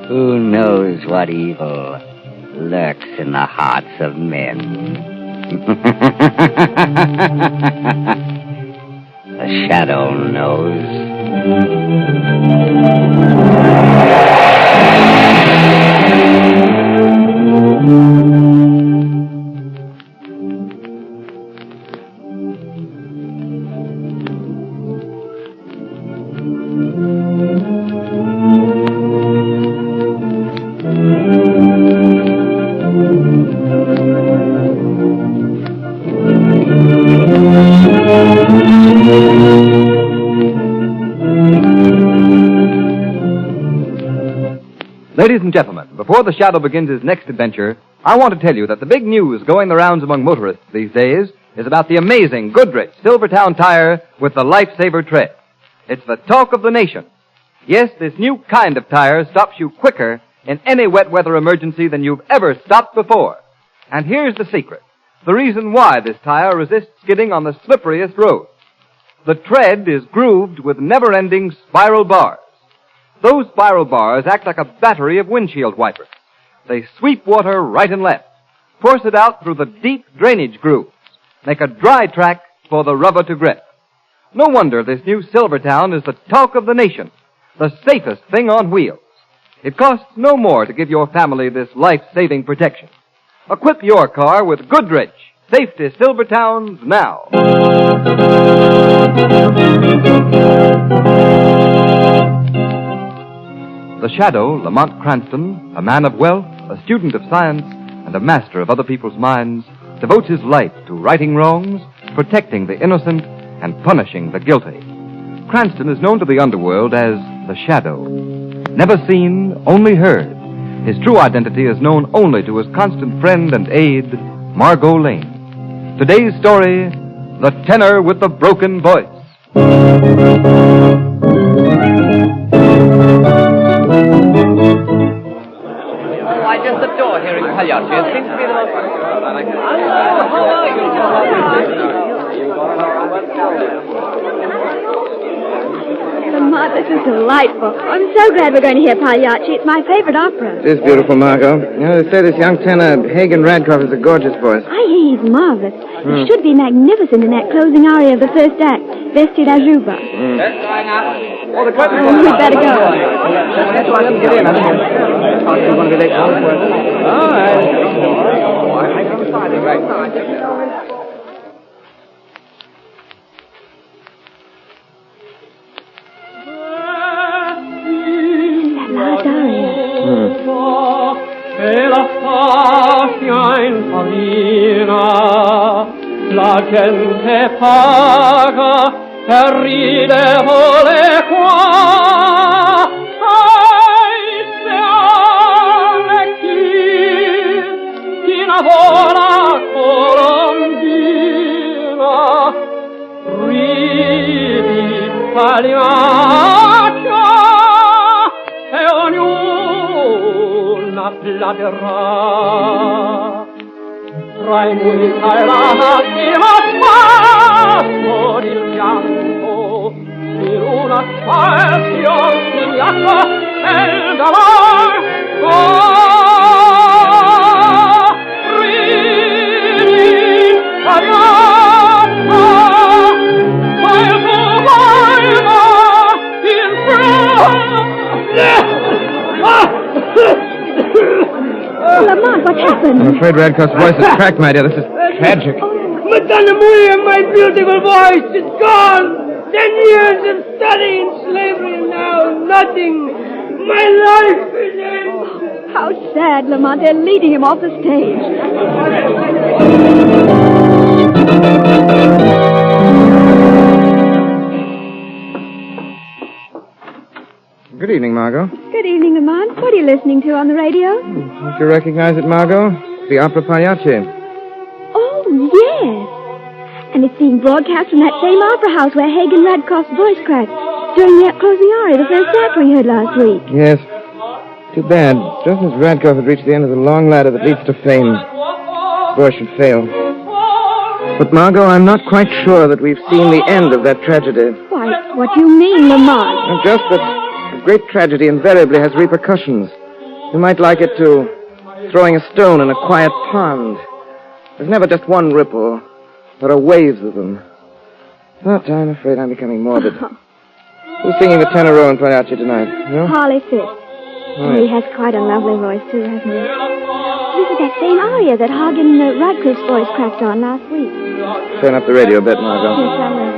Who knows what evil lurks in the hearts of men? The shadow knows. Ladies and gentlemen, before the Shadow begins his next adventure, I want to tell you that the big news going the rounds among motorists these days is about the amazing Goodrich Silvertown tire with the Lifesaver tread. It's the talk of the nation. Yes, this new kind of tire stops you quicker in any wet weather emergency than you've ever stopped before. And here's the secret. The reason why this tire resists skidding on the slipperiest roads. The tread is grooved with never-ending spiral bars. Those spiral bars act like a battery of windshield wipers. They sweep water right and left, force it out through the deep drainage grooves, make a dry track for the rubber to grip. No wonder this new Silvertown is the talk of the nation, the safest thing on wheels. It costs no more to give your family this life-saving protection. Equip your car with Goodrich Safety Silvertowns now. The Shadow, Lamont Cranston, a man of wealth, a student of science, and a master of other people's minds, devotes his life to righting wrongs, protecting the innocent, and punishing the guilty. Cranston is known to the underworld as the Shadow. Never seen, only heard. His true identity is known only to his constant friend and aide, Margot Lane. Today's story, The Tenor with the Broken Voice. Just the door here in Pagliacci. It seems to be the most... Lamont, this is delightful. I'm so glad we're going to hear Pagliacci. It's my favorite opera. It is beautiful, Margot. You know, they say this young tenor, Hagen Radcliffe, is a gorgeous voice. I hear he's marvelous. He should be magnificent in that closing aria of the first act, Vesti da Juba. Oh, the curtain. We'd better go. That's why I can get in. I'm going to be late for work. All right. Last aria. E la fascia infamina, la gente paga e ridevole qua. Ai, se alle chi innamora colombina, ridi Pagliaccia e ognuna platerà. Tra i muri e la massima spasso di pianto, in una spazio ignazzo e il dolor. Ridi Pagliaccia, ma il tuo volto Lamont, what happened? I'm afraid Radcliffe's voice is cracked, my dear. This is tragic. Madonna Maria, my beautiful voice is gone. 10 years of study in slavery, and now nothing. My life is ended. How sad, Lamont. They're leading him off the stage. Good evening, Margot. Good evening, Lamont. What are you listening to on the radio? Don't you recognize it, Margot? The opera Pagliacci. Oh, yes. And it's being broadcast from that same opera house where Hagen Radcliffe's voice cracked during that closing aria, the first act we heard last week. Yes. Too bad. Just as Radcliffe had reached the end of the long ladder that leads to fame, his voice should fail. But, Margot, I'm not quite sure that we've seen the end of that tragedy. Why, what do you mean, Lamont? Just that great tragedy invariably has repercussions. You might like it to throwing a stone in a quiet pond. There's never just one ripple. There are waves of them. But I'm afraid I'm becoming morbid. Who's singing the tenor and Mariachi tonight? You? Harley Fisk. Oh, He has quite a lovely voice, too, hasn't he? This is that same aria that Hagen Radcliffe's voice cracked on last week. Turn up the radio a bit, Margot. Yes, I will.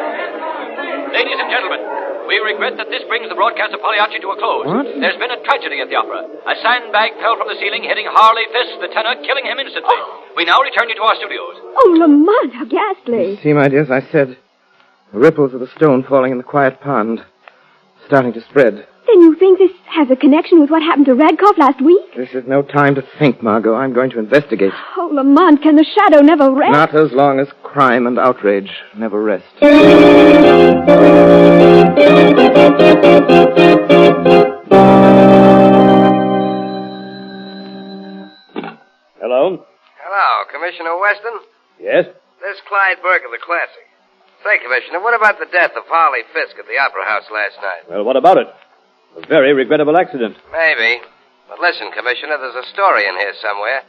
Ladies and gentlemen, we regret that this brings the broadcast of Pagliacci to a close. What? There's been a tragedy at the opera. A sandbag fell from the ceiling, hitting Harley Fisk, the tenor, killing him instantly. We now return you to our studios. Oh, Lamont, how ghastly. See, my dears, I said the ripples of the stone falling in the quiet pond starting to spread. Then you think this has a connection with what happened to Radcliffe last week? This is no time to think, Margot. I'm going to investigate. Oh, Lamont, can the shadow never rest? Not as long as crime and outrage never rest. Hello? Hello, Commissioner Weston? Yes? This is Clyde Burke of the Classic. Say, Commissioner, what about the death of Harley Fisk at the Opera House last night? Well, what about it? A very regrettable accident. Maybe. But listen, Commissioner, there's a story in here somewhere.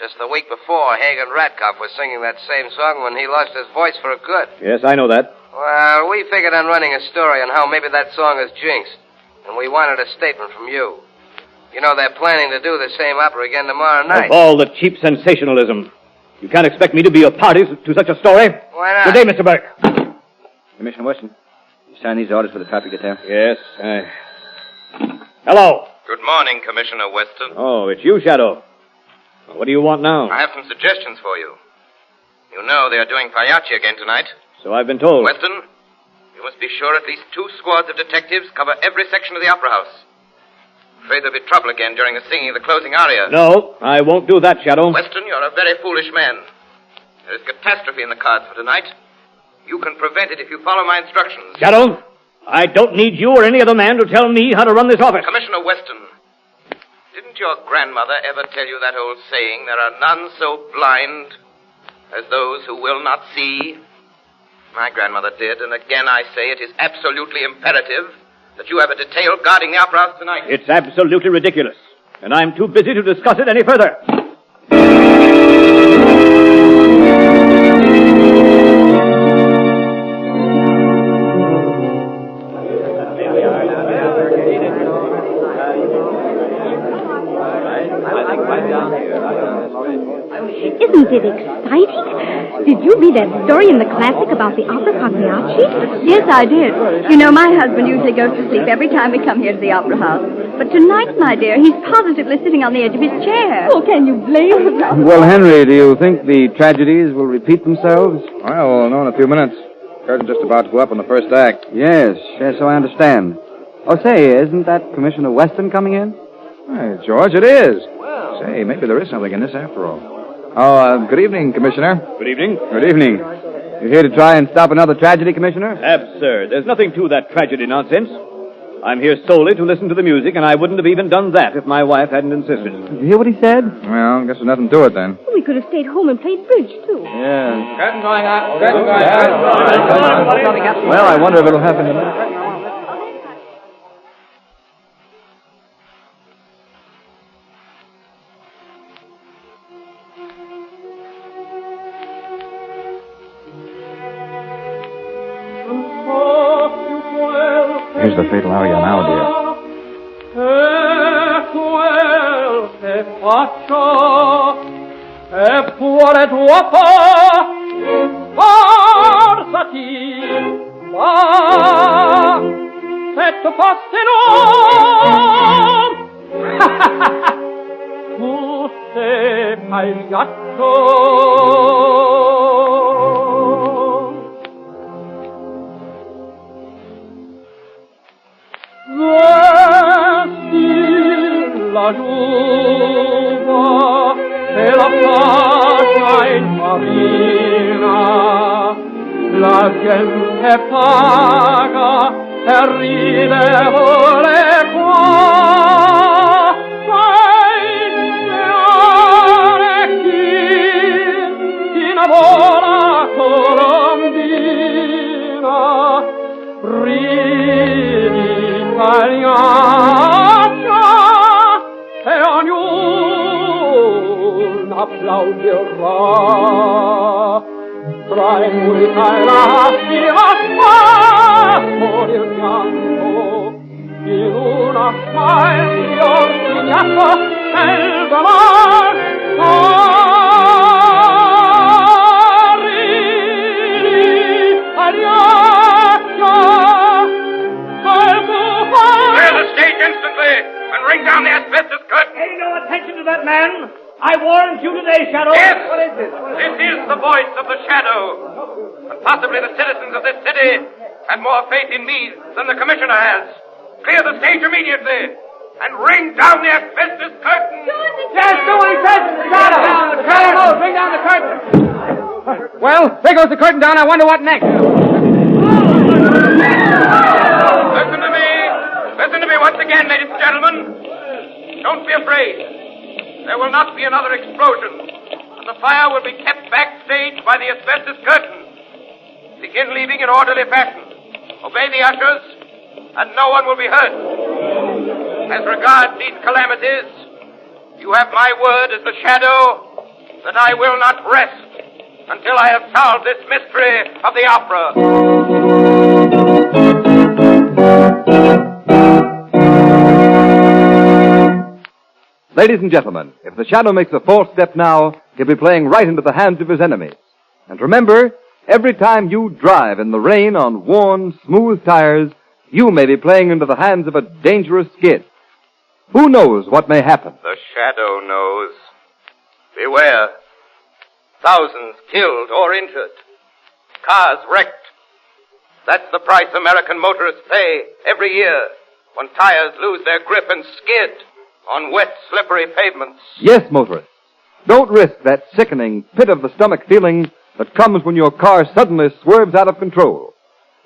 Just the week before, Hagen Radcliffe was singing that same song when he lost his voice for good. Yes, I know that. Well, we figured on running a story on how maybe that song is jinxed. And we wanted a statement from you. You know, they're planning to do the same opera again tomorrow night. Of all the cheap sensationalism. You can't expect me to be a party to such a story. Why not? Good day, Mr. Burke. Commissioner Weston, you sign these orders for the traffic detail? Yes, Hello. Good morning, Commissioner Weston. Oh, it's you, Shadow. What do you want now? I have some suggestions for you. You know they are doing Pagliacci again tonight. So I've been told. Weston, you must be sure at least 2 squads of detectives cover every section of the Opera House. Afraid there'll be trouble again during the singing of the closing aria. No, I won't do that, Shadow. Weston, you're a very foolish man. There is catastrophe in the cards for tonight. You can prevent it if you follow my instructions. Shadow, I don't need you or any other man to tell me how to run this office. Commissioner Weston, didn't your grandmother ever tell you that old saying, there are none so blind as those who will not see? My grandmother did, and again I say it is absolutely imperative that you have a detail guarding the Opera House tonight. It's absolutely ridiculous, and I'm too busy to discuss it any further. Isn't it exciting? Did you read that story in the Classic about the opera Pagliacci? Yes, I did. You know, my husband usually goes to sleep every time we come here to the Opera House. But tonight, my dear, he's positively sitting on the edge of his chair. Oh, can you blame him? Well, Henry, do you think the tragedies will repeat themselves? Well, we'll know in a few minutes. Curtain's just about to go up on the first act. Yes, so I understand. Oh, say, isn't that Commissioner Weston coming in? Hey, George, it is. Say, maybe there is something in this after all. Oh, good evening, Commissioner. Good evening. Good evening. You here to try and stop another tragedy, Commissioner? Absurd. There's nothing to that tragedy nonsense. I'm here solely to listen to the music, and I wouldn't have even done that if my wife hadn't insisted. Did you hear what he said? Well, I guess there's nothing to it then. We could have stayed home and played bridge, too. Yeah. Curtain going up. Curtain going up. Well, I wonder if it'll happen tonight. Here's the fatal aria now, dear. E quale tua sforzati, va, setto poste non, tu sei pagliaccio. Vesti la giuva e la faccia in farina, la gente paga e ride ore qua. Sai chi una vola colombina, ridi pagliaccia e ognuno applaudirà. Tra il musica e la stima con il pianto, in una smile signato e il dolor. Ridi pagliaccia. Clear the stage instantly and ring down the asbestos curtain. Pay no attention to that man. I warned you today, Shadow. Yes. What is this? This is the voice of the shadow. And possibly the citizens of this city have more faith in me than the commissioner has. Clear the stage immediately and ring down the asbestos curtain. Yes, do what he says. Shadow. Shadow, bring down the curtain. Well, there goes the curtain down. I wonder what next. Listen to me. Listen to me once again, ladies and gentlemen. Don't be afraid. There will not be another explosion, and the fire will be kept backstage by the asbestos curtain. Begin leaving in orderly fashion. Obey the ushers, and no one will be hurt. As regards these calamities, you have my word as the shadow that I will not rest until I have solved this mystery of the opera. Ladies and gentlemen, if the shadow makes a false step now, he'll be playing right into the hands of his enemies. And remember, every time you drive in the rain on worn, smooth tires, you may be playing into the hands of a dangerous skid. Who knows what may happen? The shadow knows. Beware. Thousands killed or injured. Cars wrecked. That's the price American motorists pay every year when tires lose their grip and skid on wet, slippery pavements. Yes, motorists. Don't risk that sickening, pit-of-the-stomach feeling that comes when your car suddenly swerves out of control.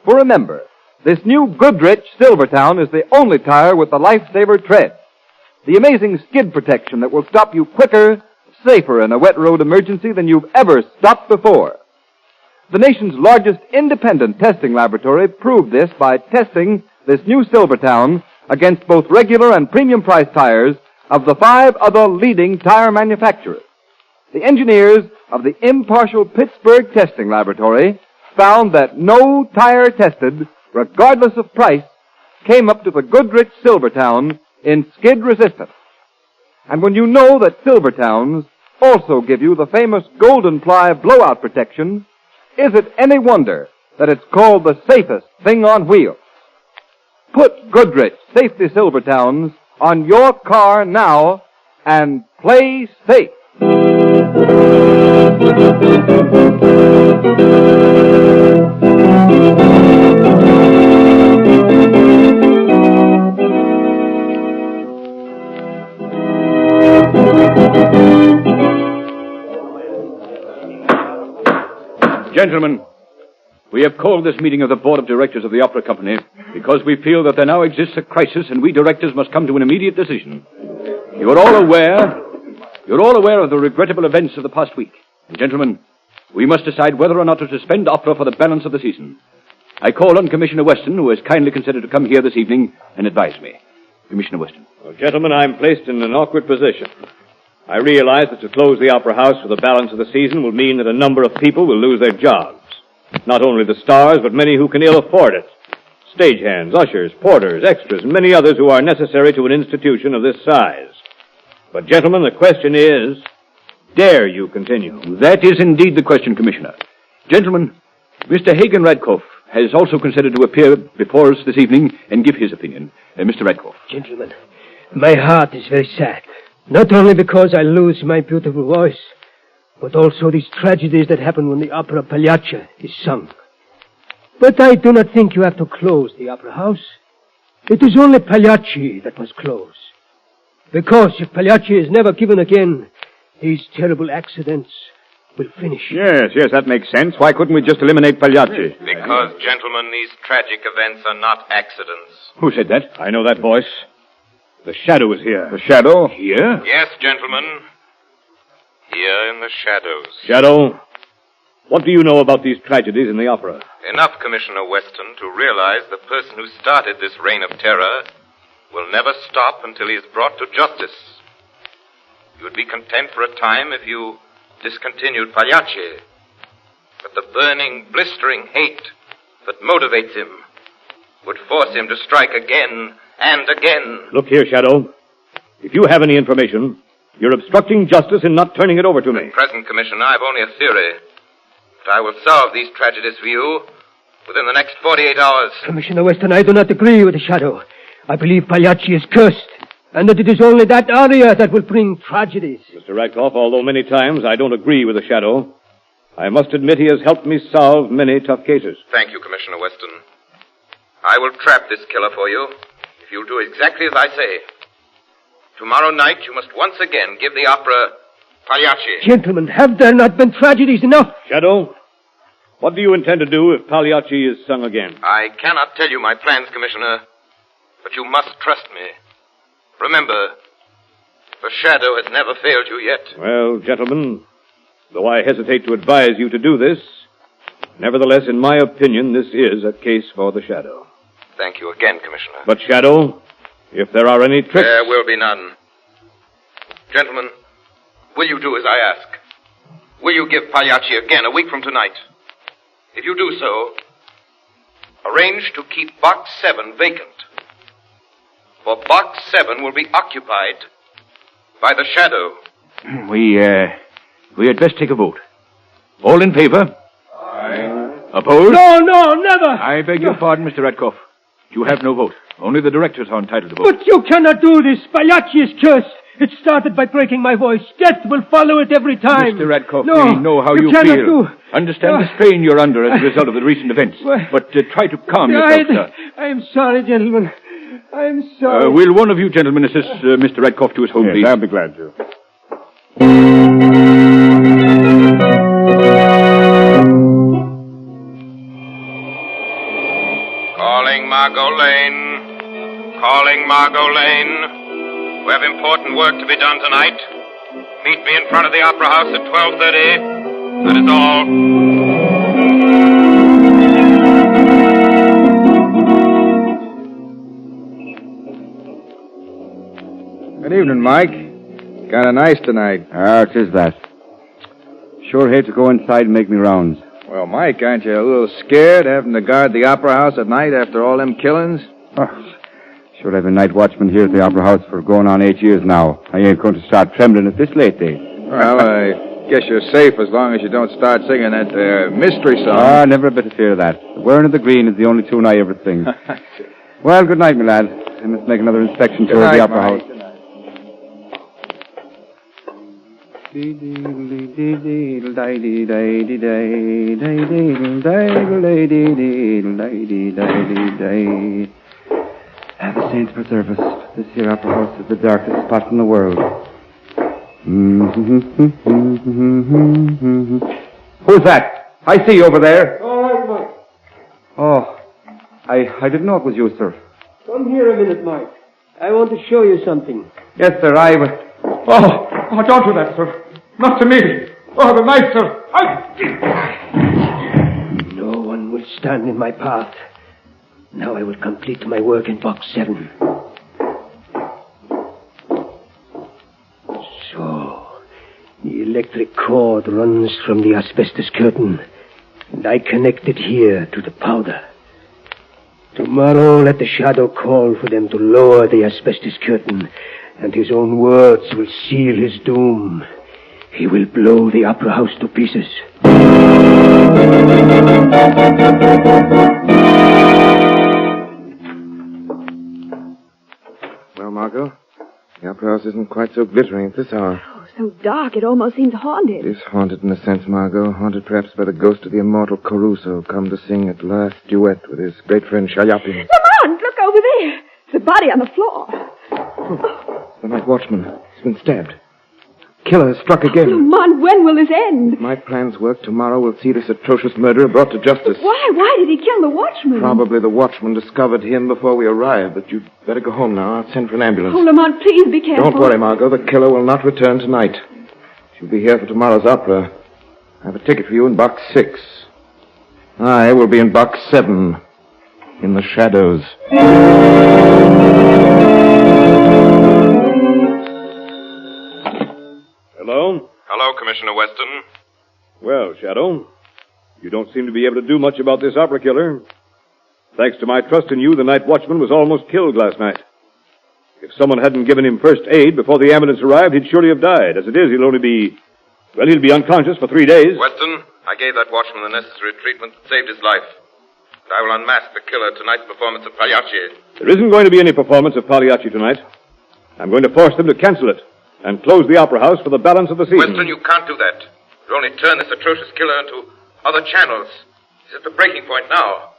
For remember, this new Goodrich Silvertown is the only tire with the Lifesaver tread. The amazing skid protection that will stop you quicker, safer in a wet road emergency than you've ever stopped before. The nation's largest independent testing laboratory proved this by testing this new Silvertown against both regular and premium price tires of the 5 other leading tire manufacturers. The engineers of the impartial Pittsburgh Testing Laboratory found that no tire tested, regardless of price, came up to the Goodrich Silvertown in skid resistance. And when you know that Silvertowns also give you the famous Golden Ply blowout protection, is it any wonder that it's called the safest thing on wheels? Put Goodrich Safety Silvertowns on your car now and play safe. Gentlemen, we have called this meeting of the Board of Directors of the Opera Company because we feel that there now exists a crisis and we directors must come to an immediate decision. You're all aware of the regrettable events of the past week. And gentlemen, we must decide whether or not to suspend opera for the balance of the season. I call on Commissioner Weston, who has kindly consented to come here this evening and advise me. Commissioner Weston. Well, gentlemen, I'm placed in an awkward position. I realize that to close the Opera House for the balance of the season will mean that a number of people will lose their jobs. Not only the stars, but many who can ill afford it. Stagehands, ushers, porters, extras, and many others who are necessary to an institution of this size. But, gentlemen, the question is, dare you continue? That is indeed the question, Commissioner. Gentlemen, Mr. Hagen Radcliffe has also considered to appear before us this evening and give his opinion. Mr. Radcliffe. Gentlemen, my heart is very sad. Not only because I lose my beautiful voice, but also these tragedies that happen when the opera Pagliacci is sung. But I do not think you have to close the opera house. It is only Pagliacci that must close. Because if Pagliacci is never given again, these terrible accidents will finish. Yes, that makes sense. Why couldn't we just eliminate Pagliacci? Because, gentlemen, these tragic events are not accidents. Who said that? I know that voice. The shadow is here. The shadow? Here? Yes, gentlemen. Here in the shadows. Shadow, what do you know about these tragedies in the opera? Enough, Commissioner Weston, to realize the person who started this reign of terror will never stop until he is brought to justice. You would be content for a time if you discontinued Pagliacci. But the burning, blistering hate that motivates him would force him to strike again and again. Look here, Shadow. If you have any information, you're obstructing justice in not turning it over to me. At present, Commissioner, I've only a theory. But I will solve these tragedies for you within the next 48 hours. Commissioner Weston, I do not agree with the shadow. I believe Pagliacci is cursed, and that it is only that aria that will bring tragedies. Mr. Radcliffe, although many times I don't agree with the shadow, I must admit he has helped me solve many tough cases. Thank you, Commissioner Weston. I will trap this killer for you if you'll do exactly as I say. Tomorrow night you must once again give the opera Pagliacci. Gentlemen, have there not been tragedies enough? Shadow, what do you intend to do if Pagliacci is sung again? I cannot tell you my plans, Commissioner, but you must trust me. Remember, the shadow has never failed you yet. Well, gentlemen, though I hesitate to advise you to do this, nevertheless, in my opinion, this is a case for the shadow. Thank you again, Commissioner. But, Shadow, if there are any tricks... There will be none. Gentlemen, will you do as I ask? Will you give Pagliacci again a week from tonight? If you do so, arrange to keep Box 7 vacant. For Box 7 will be occupied by the shadow. We had best take a vote. All in favor? Aye. Opposed? No, never. I beg your pardon, Mr. Radcliffe. You have no vote. Only the directors are entitled to vote. But you cannot do this. Pagliacci is cursed. It started by breaking my voice. Death will follow it every time. Mr. Radcliffe, no, we know how you cannot feel. Do. Understand the strain you're under as a result of the recent events. But try to calm yourself, sir. I am sorry, gentlemen. I am sorry. Will one of you gentlemen assist Mr. Radcliffe to his home, please? I'll be glad to. Calling Margot Lane. Calling Margot Lane. We have important work to be done tonight. Meet me in front of the Opera House at 12:30. That is all. Good evening, Mike. Kind of nice tonight. It is that. Sure hate to go inside and make me rounds. Well, Mike, aren't you a little scared having to guard the Opera House at night after all them killings? Oh, sure, I've been night watchman here at the Opera House for going on 8 years now. I ain't going to start trembling at this late day. Well, I guess you're safe as long as you don't start singing that mystery song. Never a bit of fear of that. The Wearing of the Green is the only tune I ever sing. Well, good night, my lad. I must make another inspection tour of the Opera House. The saints preserve us. This here Opera House is the darkest spot in the world. Who's that? I see you over there. All right, Mike. Oh, I didn't know it was you, sir. Come here a minute, Mike. I want to show you something. Yes, sir, Oh, don't do that, sir. Not to me. Oh, the knife, sir. No one will stand in my path. Now I will complete my work in Box 7. So, the electric cord runs from the asbestos curtain, and I connect it here to the powder. Tomorrow, let the shadow call for them to lower the asbestos curtain, and his own words will seal his doom. He will blow the Opera House to pieces. Well, Margot, the opera house isn't quite so glittering at this hour. Oh, so dark, it almost seems haunted. It is haunted in a sense, Margot. Haunted perhaps by the ghost of the immortal Caruso, come to sing at last duet with his great friend Shayapin. Lamont, look over there. There's a body on the floor. The night watchman. He's been stabbed. Killer has struck again. Lamont, when will this end? If my plans work, tomorrow we'll see this atrocious murderer brought to justice. Why? Why did he kill the watchman? Probably the watchman discovered him before we arrived, but you'd better go home now. I'll send for an ambulance. Oh, Lamont, please be careful. Don't worry, Margot. The killer will not return tonight. She'll be here for tomorrow's opera. I have a ticket for you in box 6. I will be in box 7, in the shadows. Hello? Hello, Commissioner Weston. Well, Shadow, you don't seem to be able to do much about this opera killer. Thanks to my trust in you, the night watchman was almost killed last night. If someone hadn't given him first aid before the ambulance arrived, he'd surely have died. As it is, he'll be unconscious for 3 days. Weston, I gave that watchman the necessary treatment that saved his life. And I will unmask the killer at tonight's performance of Pagliacci. There isn't going to be any performance of Pagliacci tonight. I'm going to force them to cancel it and close the opera house for the balance of the season. Weston, you can't do that. You'll only turn this atrocious killer into other channels. He's at the breaking point now.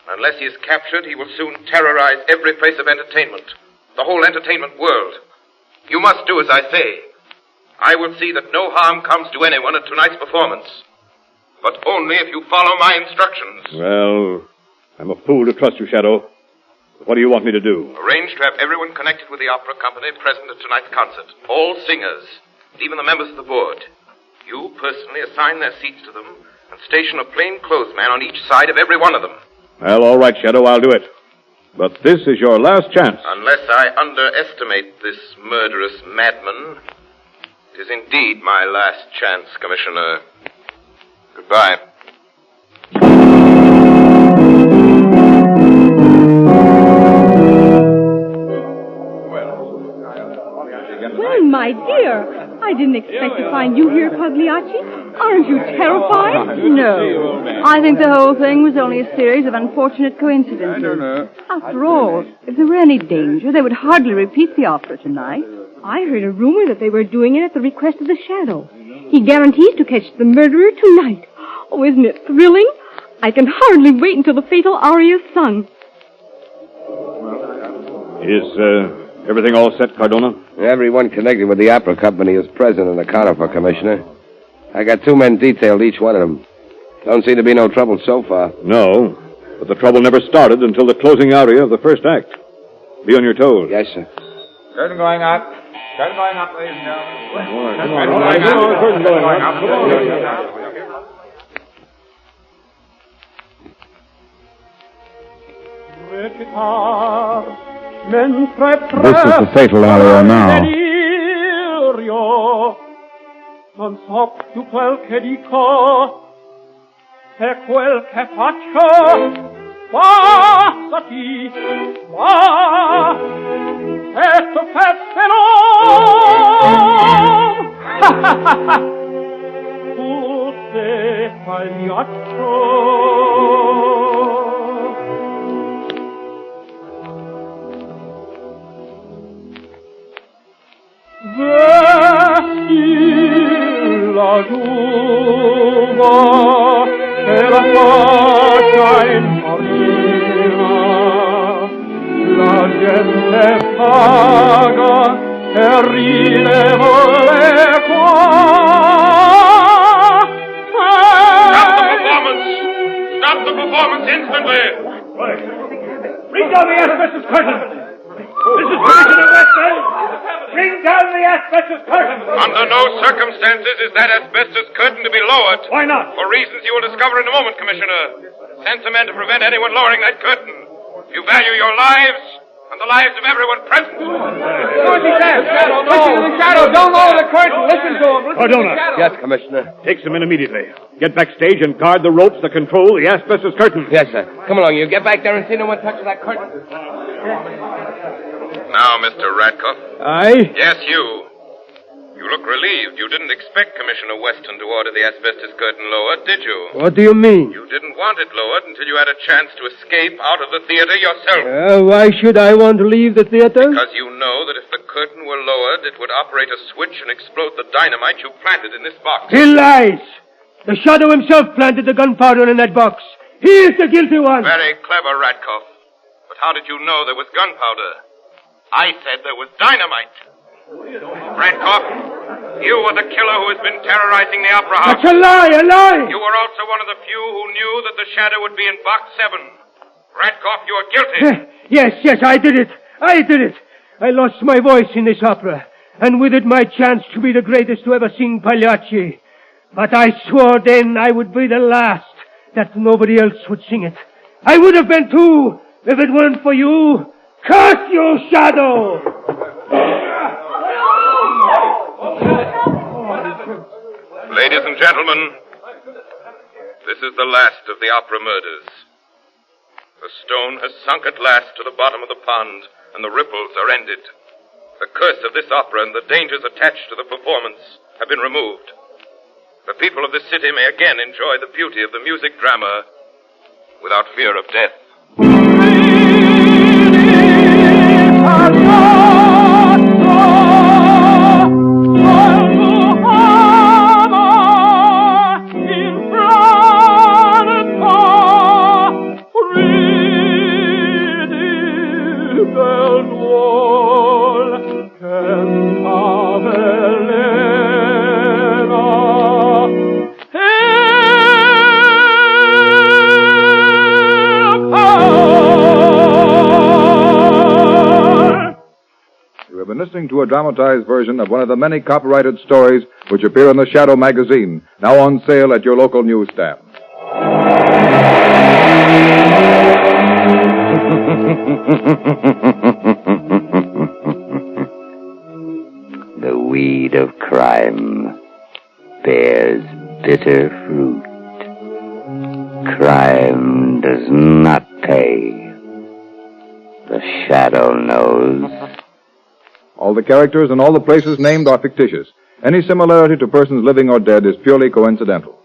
Unless he is captured, he will soon terrorize every place of entertainment. The whole entertainment world. You must do as I say. I will see that no harm comes to anyone at tonight's performance. But only if you follow my instructions. Well, I'm a fool to trust you, Shadow. What do you want me to do? Arrange to have everyone connected with the opera company present at tonight's concert. All singers, and even the members of the board. You personally assign their seats to them and station a plainclothes man on each side of every one of them. Well, all right, Shadow, I'll do it. But this is your last chance. Unless I underestimate this murderous madman, it is indeed my last chance, Commissioner. Goodbye. Well, my dear, I didn't expect to find you here, Pagliacci. Aren't you terrified? No. I think the whole thing was only a series of unfortunate coincidences. After all, if there were any danger, they would hardly repeat the opera tonight. I heard a rumor that they were doing it at the request of the Shadow. He guarantees to catch the murderer tonight. Oh, isn't it thrilling? I can hardly wait until the fatal aria is sung. Is everything all set, Cardona? Everyone connected with the opera company is present and accounted for, Commissioner. I got 2 men detailed, each one of them. Don't seem to be no trouble so far. No, but the trouble never started until the closing aria of the first act. Be on your toes. Yes, sir. Curtain going up. Curtain going up, ladies and gentlemen. Curtain going up. This is the fatal aria now. Non so più quel che dico, e quel che faccio, passati, va, e tu fettelo. Tu sei Pagliaccio. La giuva e la faccia in farina, la gente paga e ride volle qua. Stop the performance instantly! Bring down the asbestos curtain! This is Commissioner Weston! Bring down the asbestos curtain! Under no circumstances is that asbestos curtain to be lowered. Why not? For reasons you will discover in a moment, Commissioner. Send some men to prevent anyone lowering that curtain. You value your lives and the lives of everyone present. Dorothy says, Shadow, no. Listen to the Shadow. Don't lower the curtain. Listen to him. Cardona. Yes, Commissioner. Take some men immediately. Get backstage and guard the ropes that control the asbestos curtain. Yes, sir. Come along, you. Get back there and see no one touches that curtain. Now, Mr. Radcliffe. Aye? Yes, you. You look relieved. You didn't expect Commissioner Weston to order the asbestos curtain lowered, did you? What do you mean? You didn't want it lowered until you had a chance to escape out of the theater yourself. Why should I want to leave the theater? Because you know that if the curtain were lowered, it would operate a switch and explode the dynamite you planted in this box. He lies! The Shadow himself planted the gunpowder in that box. He is the guilty one. Very clever, Radkoff. But how did you know there was gunpowder? I said there was dynamite. Radkoff, you were the killer who has been terrorizing the Opera House. That's a lie, a lie! You were also one of the few who knew that the Shadow would be in Box 7. Radkoff, you are guilty. Yes, I did it. I lost my voice in this opera, and with it my chance to be the greatest to ever sing Pagliacci. But I swore then I would be the last, that nobody else would sing it. I would have been too, if it weren't for you. Curse you, Shadow! Ladies and gentlemen, this is the last of the opera murders. The stone has sunk at last to the bottom of the pond, and the ripples are ended. The curse of this opera and the dangers attached to the performance have been removed. The people of this city may again enjoy the beauty of the music drama without fear of death. Listening to a dramatized version of one of the many copyrighted stories which appear in the Shadow magazine, now on sale at your local newsstand. The weed of crime bears bitter fruit. Crime does not pay. The Shadow knows. All the characters and all the places named are fictitious. Any similarity to persons living or dead is purely coincidental.